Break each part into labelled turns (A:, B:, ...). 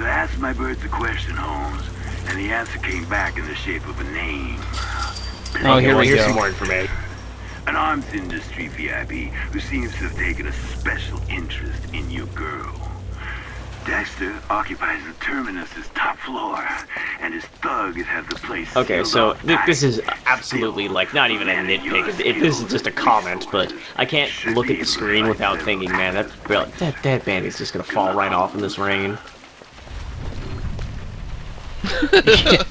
A: So I asked my birds a question, Holmes, and the answer came back in the shape of a name.
B: Oh, here we
C: Here's
B: go.
C: some more information.
A: An arms industry VIP who seems to have taken a special interest in your girl. Dexter occupies the Terminus's top floor, and his thugs have the place.
C: Okay, so
A: sealed off
C: this is
A: tight.
C: absolutely, like, not even a nitpick. This is just a comment, but I can't look at the screen without thinking, man, that bandit's just gonna fall right off in this rain.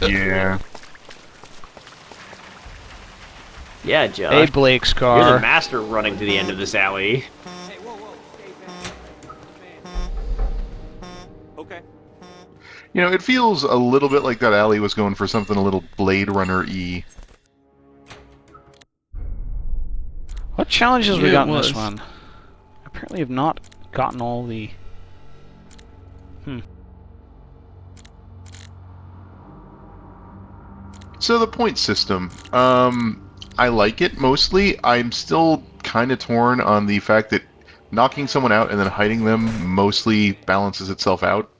D: Yeah.
C: Yeah, Josh.
B: Hey, Blake's car.
C: You're the master running to the end of this alley.
E: Okay.
D: You know, it feels a little bit like that alley was going for something a little Blade Runner-y.
B: What challenges we
F: Yeah,
B: got
F: it
B: in this
F: was.
B: one? Apparently have not gotten all the...
D: So the point system, I like it mostly. I'm still kind of torn on the fact that knocking someone out and then hiding them mostly balances itself out.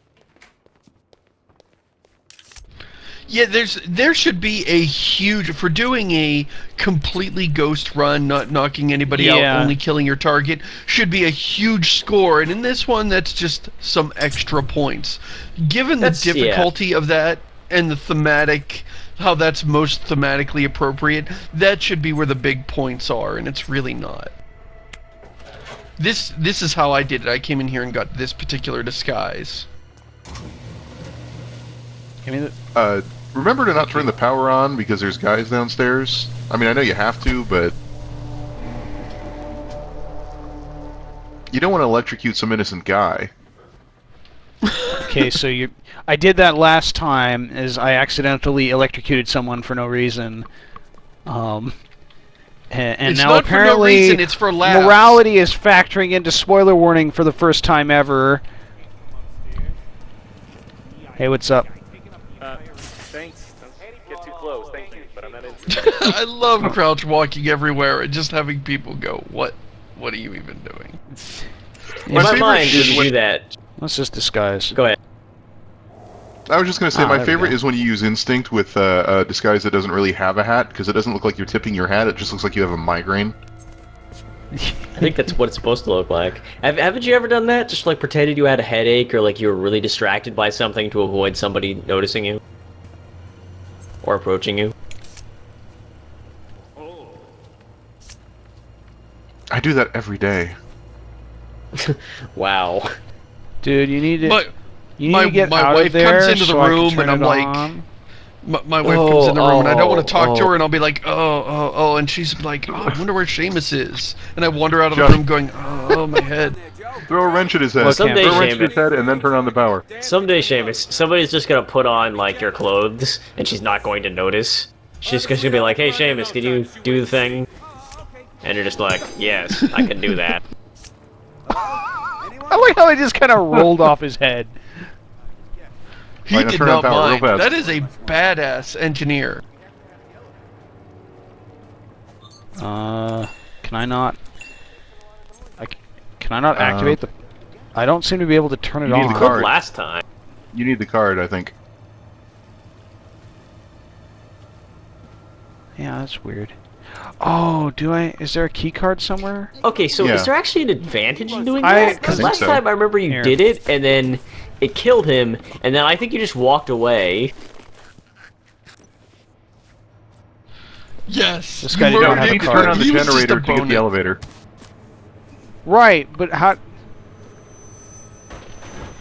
F: Yeah, there should be a huge, for doing a completely ghost run, not knocking anybody
B: Yeah.
F: out, only killing your target, should be a huge score. And in this one, that's just some extra points. Given the difficulty of that and the thematic, how that's most thematically appropriate, that should be where the big points are, and it's really not. This is how I did it. I came in here and got this particular disguise.
B: Give me the...
D: Remember to not turn the power on because there's guys downstairs. I mean, I know you have to, but you don't want to electrocute some innocent guy.
B: Okay, so you... I did that last time, as I accidentally electrocuted someone for no reason. And
F: It's
B: now
F: not for no
B: apparently
F: reason, it's for laughs.
B: morality is factoring into spoiler warning for the first time ever. Hey, what's up?
E: Thanks. Don't get too close, thank you, but I'm not into
F: I love crouch walking everywhere and just having people go, what are you even doing?
C: In my
D: favorite
C: mind,
D: is
C: you
D: when-
C: do that.
B: Let's just disguise.
C: Go ahead.
D: I was just going to say,
B: Ah,
D: my
B: there we
D: favorite
B: go.
D: is when you use instinct with a disguise that doesn't really have a hat, because it doesn't look like you're tipping your hat, it just looks like you have a migraine.
C: I think that's what it's supposed to look like. Haven't you ever done that? Just like pretended you had a headache or like you were really distracted by something to avoid somebody noticing you? Or approaching you?
D: I do that every day.
C: Wow.
B: Dude, you need to...
F: But
B: You need to get
F: my
B: out
F: wife
B: of there
F: comes into the
B: so I can
F: room
B: turn
F: and I'm
B: it
F: like,
B: on.
F: my wife comes in the room and I don't want to talk to her and I'll be like, oh, and she's like, oh, I wonder where Seamus is. And I wander out of the
D: Josh.
F: room going, oh, my head.
D: Throw a wrench at his head.
B: Look,
C: someday,
D: Throw a wrench at
C: Seamus.
D: his head and then turn on the power.
C: Someday, Seamus, somebody's just gonna put on, like, your clothes, and she's not going to notice. She's just gonna be like, hey, Seamus, can you do the thing? And you're just like, yes, I can do that.
B: I like how it just kind of rolled off his head.
F: He
D: Right, now
F: did
D: turn on
F: not
D: power real
F: mind.
D: fast.
F: That is a badass engineer.
B: Can I not... Can I not activate the... I don't seem to be able to turn it
D: You need
B: on.
D: the
C: Good
D: card.
C: last time.
D: You need the card, I think.
B: Yeah, that's weird. Oh, do I... Is there a key card somewhere?
C: Okay, so
D: Yeah.
C: is there actually an advantage in doing
B: I
C: that? Because
D: think
C: last
D: so.
C: time I remember you
B: Here.
C: did it, and then it killed him, and then I think you just walked away.
F: Yes.
B: This guy
F: you
B: don't
F: murdered
B: have
D: You
B: a
D: need to
B: card.
D: turn on the
F: He was just
D: generator
F: a
D: to get the
F: bonus.
D: elevator.
B: Right, but how...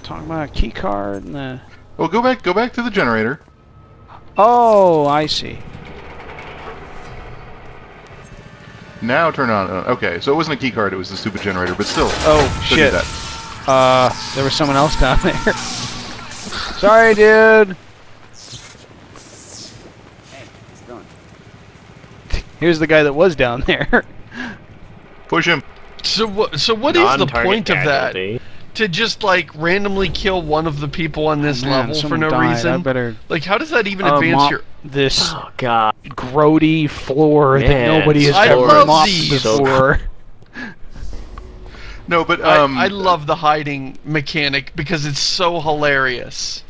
B: Talking about a key card and the...
D: Well, go back to the generator.
B: Oh, I see.
D: Now turn on. Okay, so it wasn't a key card; it was the stupid generator. But still.
B: Oh,
D: still did
B: shit.
D: that.
B: There was someone else down there. Sorry, dude. Here's the guy that was down there.
D: Push him.
F: So what is the
C: Non-target
F: point of that?
C: casualty.
F: To just like randomly kill one of the people on this
B: Man,
F: level for
B: someone
F: no
B: died. I
F: reason?
B: better
F: Like, how does that even advance
B: mop
F: your?
B: this
C: Oh, God.
B: grody floor that
C: Man,
B: nobody has
F: I
B: ever
F: love
B: mopped
F: these.
B: before.
D: No, but
F: I love the hiding mechanic because it's so hilarious.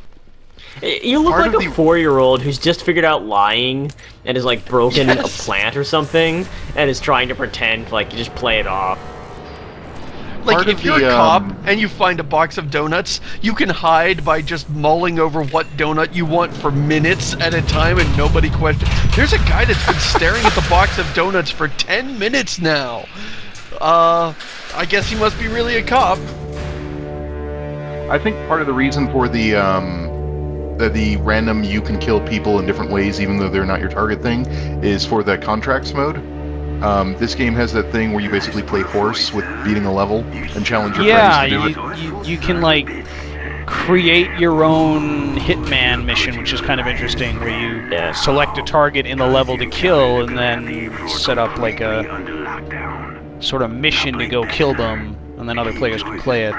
C: You look like a 4-year-old who's just figured out lying and is like broken a plant or something and is trying to pretend like you just play it off.
F: Like, if you're a cop and you find a box of donuts, you can hide by just mulling over what donut you want for minutes at a time and nobody questions. There's a guy that's been staring at the box of donuts for 10 minutes now. I guess he must be really a cop.
D: I think part of the reason for the random you can kill people in different ways even though they're not your target thing is for the contracts mode. This game has that thing where you basically play horse with beating a level and challenge your friends to do it.
B: You can, like, create your own Hitman mission, which is kind of interesting, where you select a target in the level to kill and then set up, like, a sort of mission to go kill them, and then other players can play it.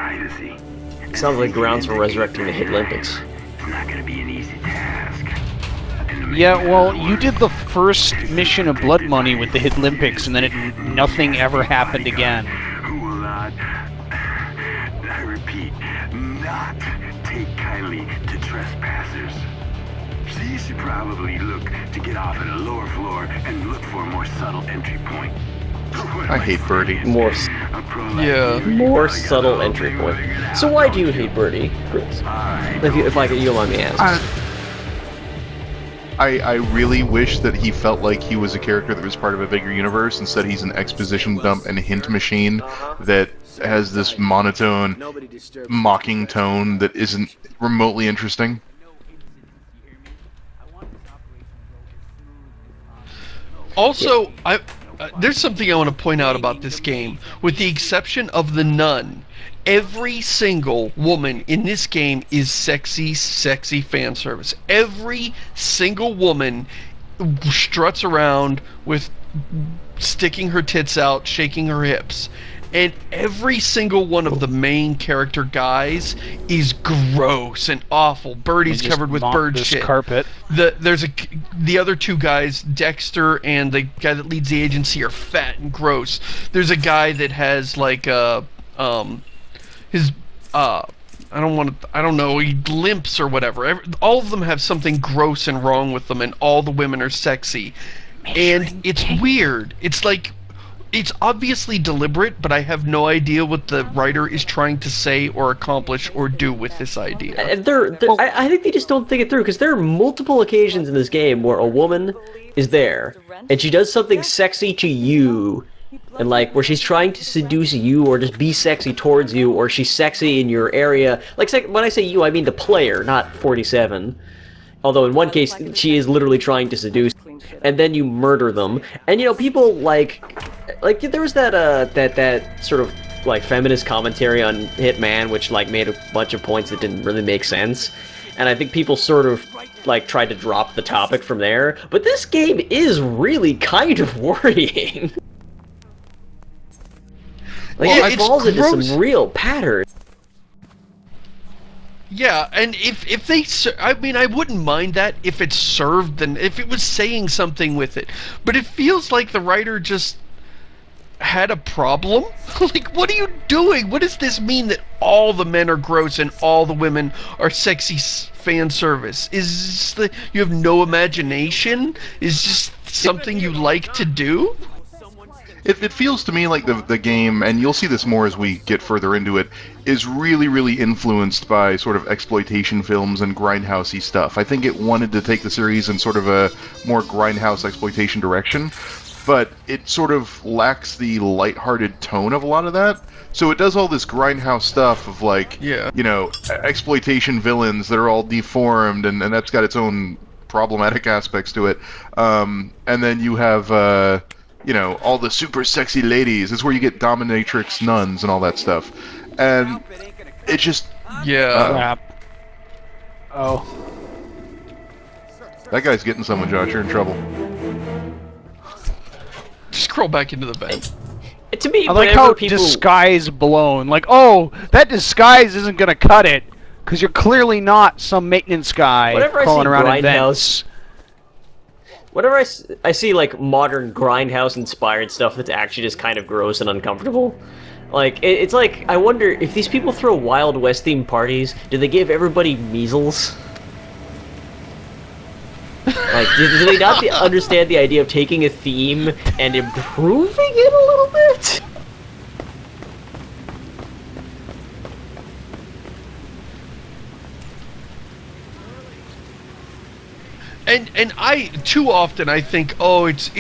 C: Sounds like grounds for resurrecting the Hit Olympics.
A: It's not gonna be an easy task.
B: Yeah, well, you did the first mission of Blood Money with the Hit Olympics, and then nothing ever happened again.
A: Who will not, I repeat, not take kindly to trespassers. So you should probably look to get off at a lower floor and look for a more subtle entry point.
D: I hate Birdie.
C: More subtle
A: entry
C: entry point. So why do you hate Birdie, Chris? If you don't mind me asking.
D: I really wish that he felt like he was a character that was part of a bigger universe. Instead, he's an exposition dump and hint machine that has this monotone, mocking tone that isn't remotely interesting.
F: Also, there's something I want to point out about this game. With the exception of the nun, every single woman in this game is sexy, sexy fan service. Every single woman struts around with sticking her tits out, shaking her hips. And every single one of the main character guys is gross and awful. Birdie's covered with bird shit.
B: Carpet.
F: The other two guys, Dexter and the guy that leads the agency, are fat and gross. There's a guy that has like I don't know, he limps or whatever. All of them have something gross and wrong with them, and all the women are sexy. And it's weird. It's like, it's obviously deliberate, but I have no idea what the writer is trying to say or accomplish or do with this idea.
C: I think they just don't think it through, because there are multiple occasions in this game where a woman is there, and she does something sexy to you, and like where she's trying to seduce you or just be sexy towards you, or she's sexy in your area. Like when I say you, I mean the player, not 47. Although in one case she is literally trying to seduce, and then you murder them. And you know, people like there was that sort of like feminist commentary on Hitman, which like made a bunch of points that didn't really make sense. And I think people sort of like tried to drop the topic from there. But this game is really kind of worrying. Like, it falls into some real patterns.
F: Yeah, and if they, I mean, I wouldn't mind that if it served, and if it was saying something with it. But it feels like the writer just had a problem. Like, what are you doing? What does this mean that all the men are gross and all the women are sexy fan service? Is this you have no imagination? Is just something you like to do?
D: It feels to me like the game, and you'll see this more as we get further into it, is really, really influenced by sort of exploitation films and grindhouse-y stuff. I think it wanted to take the series in sort of a more grindhouse exploitation direction, but it sort of lacks the lighthearted tone of a lot of that. So it does all this grindhouse stuff of like, you know, exploitation villains that are all deformed, and that's got its own problematic aspects to it. And then you have... you know, all the super sexy ladies. It's where you get dominatrix nuns and all that stuff. And it just...
B: Crap. Oh.
D: That guy's getting someone, Josh. You're in trouble.
F: Just crawl back into the vent.
C: To me,
B: I like how disguise blown. Like, oh, that disguise isn't going to cut it. Because you're clearly not some maintenance guy crawling around in vents.
C: Whenever I see like modern Grindhouse inspired stuff that's actually just kind of gross and uncomfortable, Like, it's like, I wonder, if these people throw Wild West themed parties, do they give everybody measles? Like, do they not understand the idea of taking a theme and improving it a little bit?
F: And I too often I think, oh, it's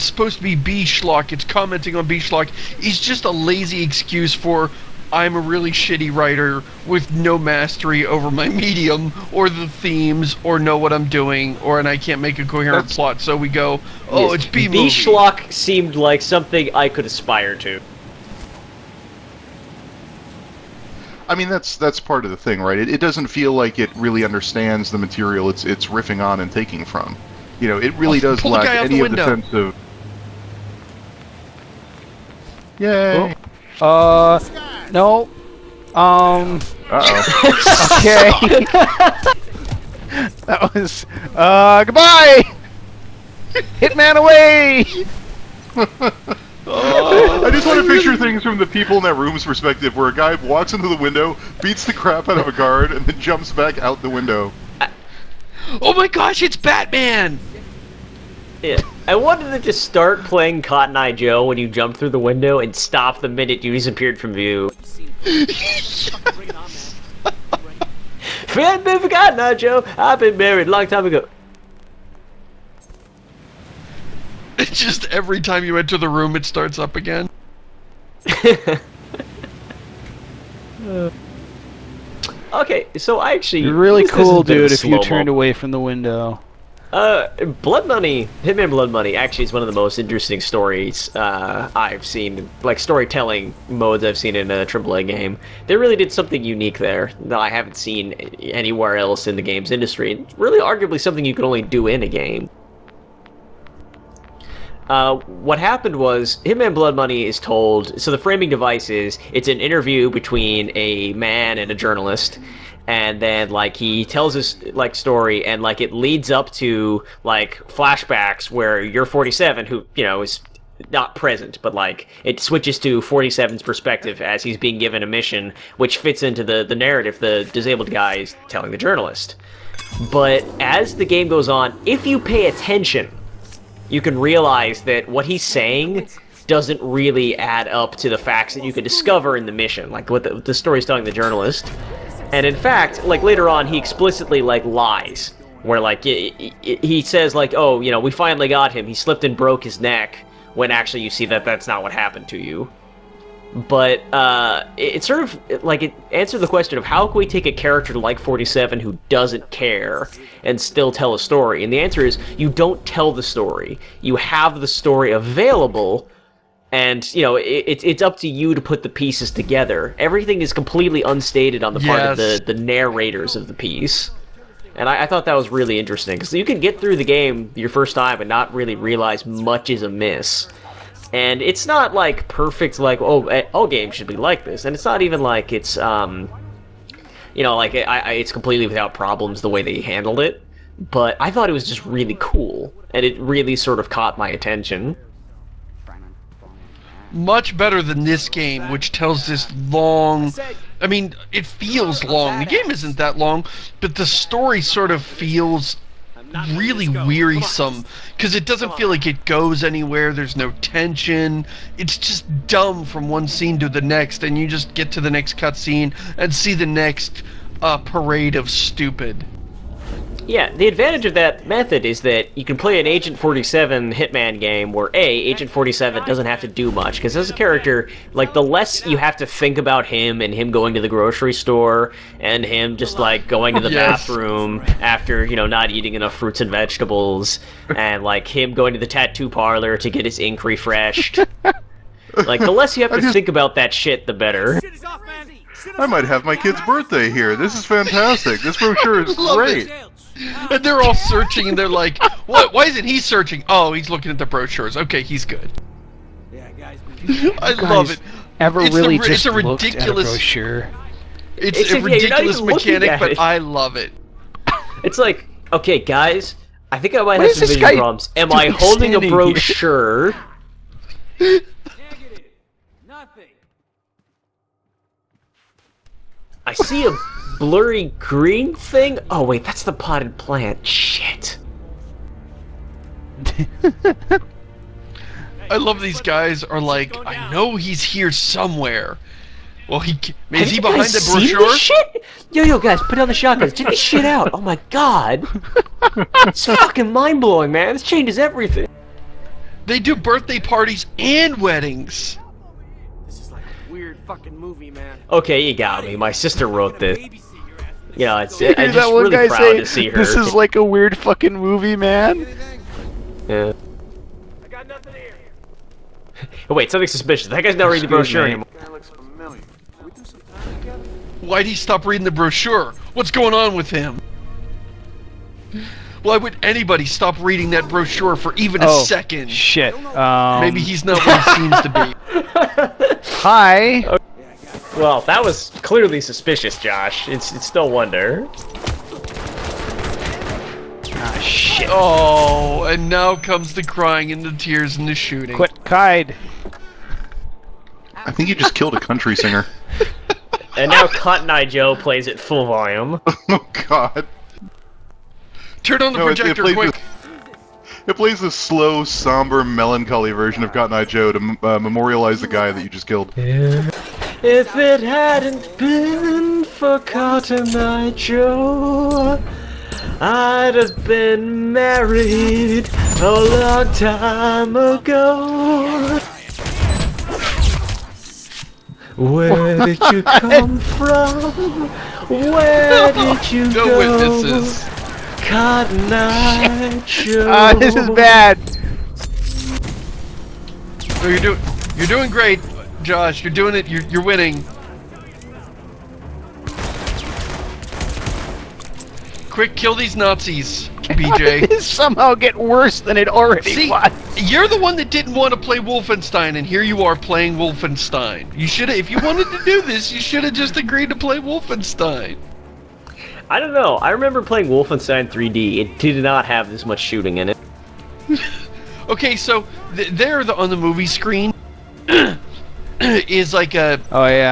F: supposed to be B schlock. It's commenting on B schlock. It's just a lazy excuse for I'm a really shitty writer with no mastery over my medium or the themes or know what I'm doing and I can't make a coherent plot. So we go, oh,
C: yes,
F: it's B movie.
C: B schlock seemed like something I could aspire to.
D: I mean, that's part of the thing, right? It doesn't feel like it really understands the material it's riffing on and taking from. You know, it really does lack any of the sense of... Yay!
B: No.
D: Uh-oh.
B: Okay. That was... goodbye! Hitman away!
D: I just want to picture things from the people in that room's perspective, where a guy walks into the window, beats the crap out of a guard, and then jumps back out the window.
F: Oh my gosh, it's Batman!
C: Yeah. I wanted to just start playing Cotton Eye Joe when you jump through the window and stop the minute you disappeared from view. Friend, never Cotton Eye Joe. I've been married a long time ago.
F: It's just every time you enter the room, it starts up again.
C: Okay, so I actually...
B: You're really
C: this
B: cool,
C: is a bit of
B: dude, if you
C: slow-mo.
B: turned away from the window.
C: Blood Money, Hitman Blood Money, actually is one of the most interesting stories I've seen, like storytelling modes I've seen in a AAA game. They really did something unique there that I haven't seen anywhere else in the games industry. It's really arguably something you can only do in a game. What happened was, Hitman Blood Money is told, so the framing device is, it's an interview between a man and a journalist, and then, like, he tells his, like, story, and, like, it leads up to, like, flashbacks where you're 47, who, you know, is not present, but, like, it switches to 47's perspective as he's being given a mission, which fits into the narrative the disabled guy is telling the journalist. But as the game goes on, if you pay attention, you can realize that what he's saying doesn't really add up to the facts that you can discover in the mission, like what the story's telling the journalist. And in fact, like later on, he explicitly like lies, where like he says like, oh, you know, we finally got him. He slipped and broke his neck, when actually you see that that's not what happened to you. But it sort of like it answered the question of how can we take a character like 47 who doesn't care and still tell a story? And the answer is you don't tell the story. You have the story available, and you know it's up to you to put the pieces together. Everything is completely unstated on the part of the narrators of the piece. And I thought that was really interesting, because you can get through the game your first time and not really realize much is amiss. And it's not like perfect, like, oh, all games should be like this. And it's not even like it's, you know, like it's completely without problems the way they handled it. But I thought it was just really cool, and it really sort of caught my attention.
F: Much better than this game, which tells this long... I mean, it feels long. The game isn't that long, but the story sort of feels really wearisome, because it doesn't feel like it goes anywhere. There's no tension. It's just dumb from one scene to the next, and you just get to the next cutscene and see the next parade of stupid.
C: Yeah, the advantage of that method is that you can play an Agent 47 Hitman game where Agent 47 doesn't have to do much, because as a character, like, the less you have to think about him and him going to the grocery store and him just, like, going to the bathroom after, you know, not eating enough fruits and vegetables, and, like, him going to the tattoo parlor to get his ink refreshed. Like, the less you have to think about that shit, the better.
D: I might have my kid's birthday here. This is fantastic. This brochure is great.
F: And they're all searching, and they're like, "What? Why isn't he searching? Oh, he's looking at the brochures. Okay, he's good." I love it.
B: It's
F: a ridiculous
B: brochure?
F: It's a ridiculous mechanic, but I love it.
C: It's like, okay, guys, I think I might have some vision problems. Am I holding a brochure? I see a blurry green thing. Oh wait, that's the potted plant. Shit.
F: I love these guys are like, I know he's here somewhere. Well, is he behind the brochure?
C: Shit? Yo, guys, put down the shotguns. Check this shit out. Oh my god. It's fucking mind-blowing, man. This changes everything.
F: They do birthday parties and weddings.
G: This is like a weird fucking movie, man.
C: Okay, you got me. My sister wrote this. You know, I'm just
B: that one
C: really
B: guy
C: proud
B: say,
C: to see her.
B: "This is like a weird fucking movie, man."
C: Yeah.
G: I got nothing here.
C: Oh, wait, something suspicious. That guy's not reading the brochure anymore.
G: Guy looks familiar. Can we do some time together?
F: Why'd he stop reading the brochure? What's going on with him? Why would anybody stop reading that brochure for even a second?
B: Shit.
F: Maybe he's not what he seems to be.
B: Hi.
C: Well, that was clearly suspicious, Josh. It's no wonder.
B: Ah, shit.
F: Oh, and now comes the crying and the tears and the shooting.
B: Quit, Kide.
D: I think you just killed a country singer.
C: And now Cotton Eye Joe plays at full volume.
D: Oh god.
F: Turn on the projector, quick!
D: It plays this slow, somber, melancholy version of Cotton Eye Joe to memorialize the guy that you just killed.
C: If it hadn't been for Cotton Eye Joe, I'd have been married a long time ago. Where did you come from? Where did you go?
F: No witnesses.
C: Cotton Eye Joe.
B: This is bad.
F: Oh, you're doing great, Josh. You're doing it. You're winning. Quick, kill these Nazis, BJ.
B: This somehow get worse than it already was.
F: You're the one that didn't want to play Wolfenstein, and here you are playing Wolfenstein. You should have, if you wanted to do this, you should have just agreed to play Wolfenstein.
C: I don't know. I remember playing Wolfenstein 3D. It did not have this much shooting in it.
F: Okay, so there on the movie screen is like a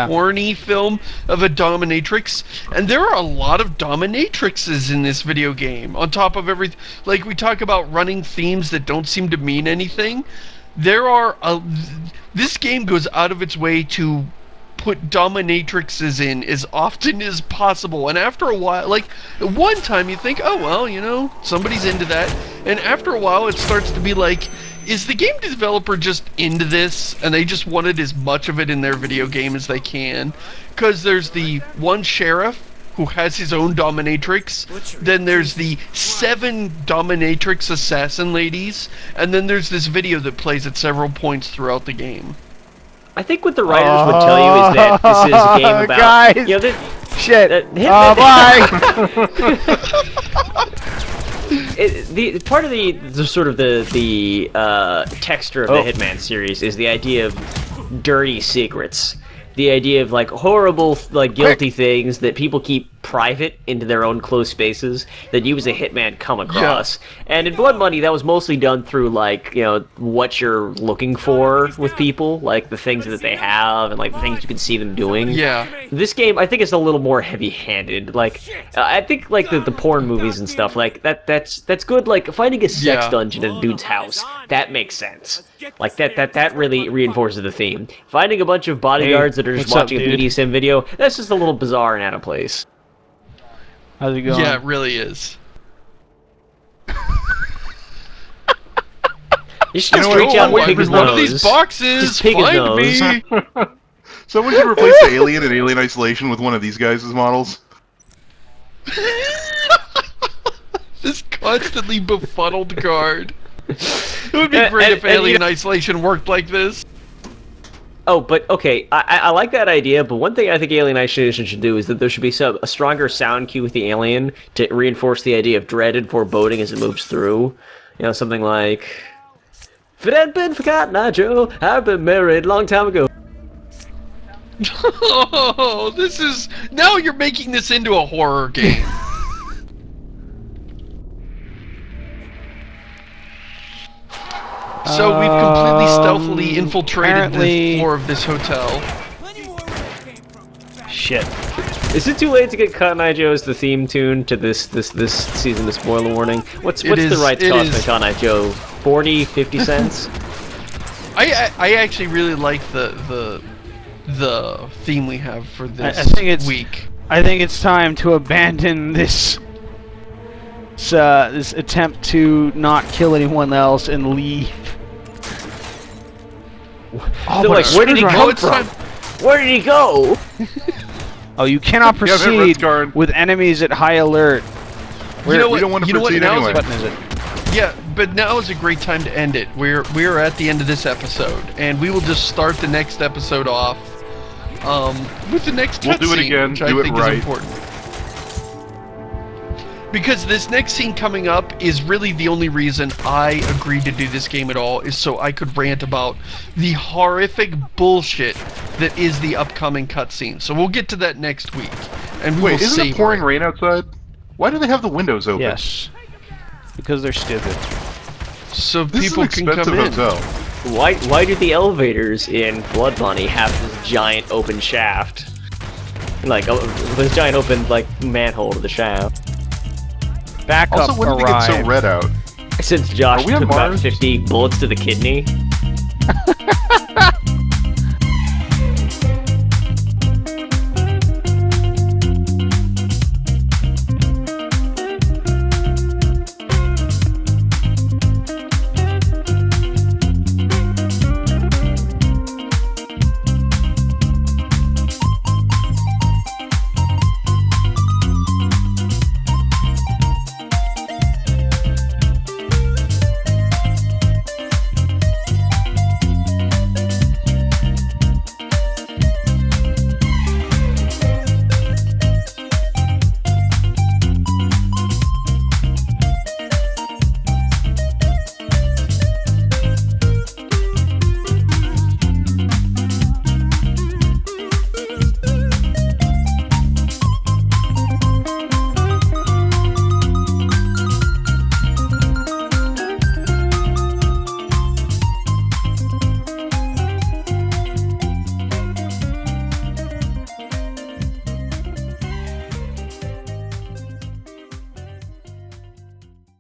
F: horny film of a dominatrix, and there are a lot of dominatrixes in this video game. On top of everything, like we talk about running themes that don't seem to mean anything, there are this game goes out of its way to put dominatrixes in as often as possible, and after a while, like one time you think, oh well, you know, somebody's into that, and after a while it starts to be like, is the game developer just into this and they just wanted as much of it in their video game as they can? Because there's the one sheriff who has his own dominatrix, then there's the 7 dominatrix assassin ladies, and then there's this video that plays at several points throughout the game.
C: I think what the writers would tell you is that this is a game about...
B: Guys!
C: You know,
B: Shit!
C: Bye! Part of the sort of the texture of the Hitman series is the idea of dirty secrets. The idea of like horrible, like guilty things that people keep private into their own closed spaces that you as a hitman come across. And in Blood Money, that was mostly done through like, you know, what you're looking for with people, like the things that they have and like the things you can see them doing.
F: Yeah.
C: This game, I think, is a little more heavy-handed. Like, I think like the porn movies and stuff like that's good. Like finding a sex dungeon in a dude's house, that makes sense. Like that really reinforces the theme. Finding a bunch of bodyguards that are just watching a BDSM video, that's just a little bizarre and out of place.
B: How's it going?
F: Yeah, it really is.
C: You should just reach out and pick his nose.
F: One of these boxes,
C: just pick his nose.
D: Someone should replace the Alien in Alien Isolation with one of these guys as models.
F: This constantly befuddled guard. It would be great if Alien Isolation worked like this.
C: Oh, but okay, I like that idea, but one thing I think Alien Isolation should do is that there should be a stronger sound cue with the alien to reinforce the idea of dread and foreboding as it moves through. You know, something like, if it hadn't been for Cotton Eye Joe, I've been married a long time ago.
F: Oh, this is... Now you're making this into a horror game. So we've completely stealthily infiltrated the floor of this hotel.
B: Shit.
C: Is it too late to get Cotton Eye Joe as the theme tune to this season of Spoiler Warning? What's the right cost for Cotton Eye Joe? 40, 50 cents?
F: I actually really like the theme we have for this week.
B: I think it's time to abandon this attempt to not kill anyone else and leave.
C: Oh, like, where did he come from? Where did he go?
B: Oh, you cannot proceed with enemies at high alert.
D: We don't want to proceed anyway.
B: What button is it?
F: Yeah, but now is a great time to end it. We're at the end of this episode, and we will just start the next episode off with the next cutscene.
D: We'll do it again.
F: Which I think is important. Because this next scene coming up is really the only reason I agreed to do this game at all, is so I could rant about the horrific bullshit that is the upcoming cutscene. So we'll get to that next week. And
D: wait, isn't it pouring rain outside? Why do they have the windows open?
B: Yes. Because they're stupid.
F: So
D: this
F: people can come in.
D: Hotel.
C: Why do the elevators in Blood Bunny have this giant open shaft? Like, this giant open, like, manhole to the shaft.
B: Backup
D: also, when did it get so red out?
C: Since Josh took about 50 bullets to the kidney.